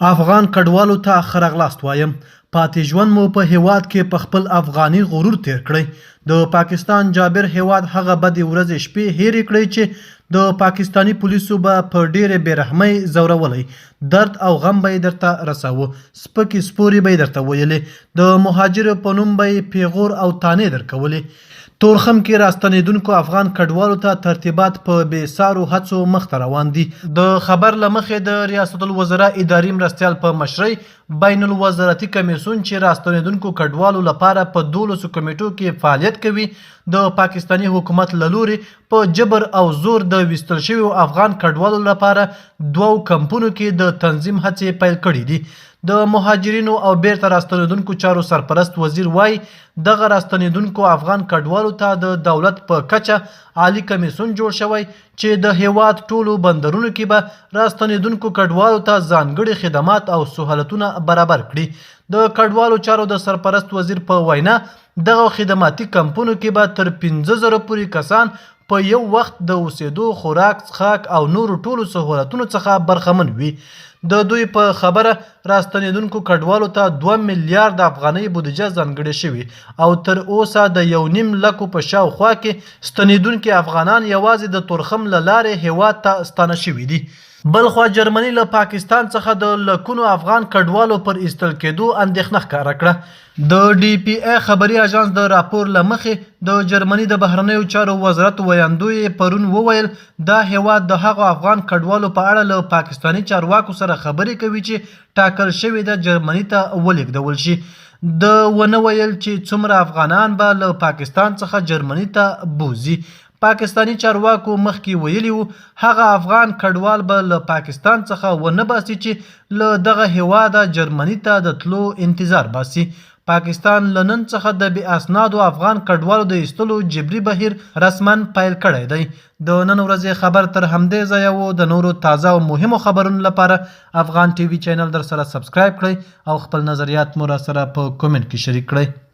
افغان کډوالو ته ښه راغلاست وایم. پاتې ژوند مو په هیواد کې په خپل افغاني غرور تیر کړی. د پاکستان جابر هیواد هغه بدې ورځې شپې هېرې کړئ چې د پاکستاني پولیسو به په ډېرې بېرحمۍ ځورولی. درد او غم به یې درته رساوه، سپکې سپورې به یې درته ویلې، د مهاجرو په نوم به یې پیغور او تانې درکولې. تورخم کې راستنېدونکو افغان کډوالو ته ترتیبات په بې سارو هڅو مخته روان دي. د خبر له مخې د ریاست الوزرا اداري مرستیال په مشرۍ بین الوزارتي کمیسیون چې راستنېدونکو کډوالو لپاره په 12 کمیټو کې فعالیت کوي، د پاکستاني حکومت له لوري په جبر او زور د ویستل شویو افغان کډوالو لپاره 2 کمپونو کې د تنظیم هڅې پیل کړي دي. د مهاجرینو او بیرته راستنېدونکو چارو سرپرست وزیر وایي دغه راستنېدونکو افغان کډوالو ته د دولت په کچه عالی کمیسیون جوړ شوی چې د هیواد ټولو بندرونو کې به راستنېدونکو کډوالو ته ځانګړي خدمات او سهولتونه برابر کړي. د کډوالو چارو د سرپرست وزیر په وینا دغه خدماتي کمپونو کې به تر 15,000 پورې کسان په یو وخت د اوسېدو، خوراک، څښاک او نورو ټولو سهولتونو څخه برخمن وي. د دوی په خبره راستنېدونکو کډوالو ته 2 میلیارډ افغانۍ بودیجه ځانګړې شوې او تر اوسه د 1.5 لکو په شاوخوا کې ستنېدونکي افغانان یوازې د تورخم له لارې هیواد ته ستانه شوي دي. بلخوا جرمني له پاکستان څخه د لکونو افغان کډوالو پر ایستل کېدو اندېښنه ښکاره کړه. د ډي پی ای خبري اژانس د راپور له مخې د جرمني د بهرنیو چارو وزارت ویاندوی پرون وویل دا هیواد د هغو افغان کډوالو په اړه له پاکستاني چارواکو سره خبرې کوي چې ټاکل شوې ده جرمني ته ولېږدول شي. د ونه ویل چې څومره افغانان به له پاکستان څخه جرمني ته بوځي. پاکستاني چارواکو مخکې ویلي وو هغه افغان کډوال به له پاکستان څخه ونه باسي چې له دغه هیواده جرمني ته د تلو انتظار باسي. پاکستان له نن څخه د بې اسنادو افغان کډوالو د ایستلو جبري بهیر رسما پیل کړی دی. د نن ورځې خبر تر همدې ځایه و. د نورو تازه او مهمو خبرونو لپاره افغان ټي وي چینل در سره سبسکرایب کړئ او خپل نظریات مو را سره په کومنټ کې شریک کړئ.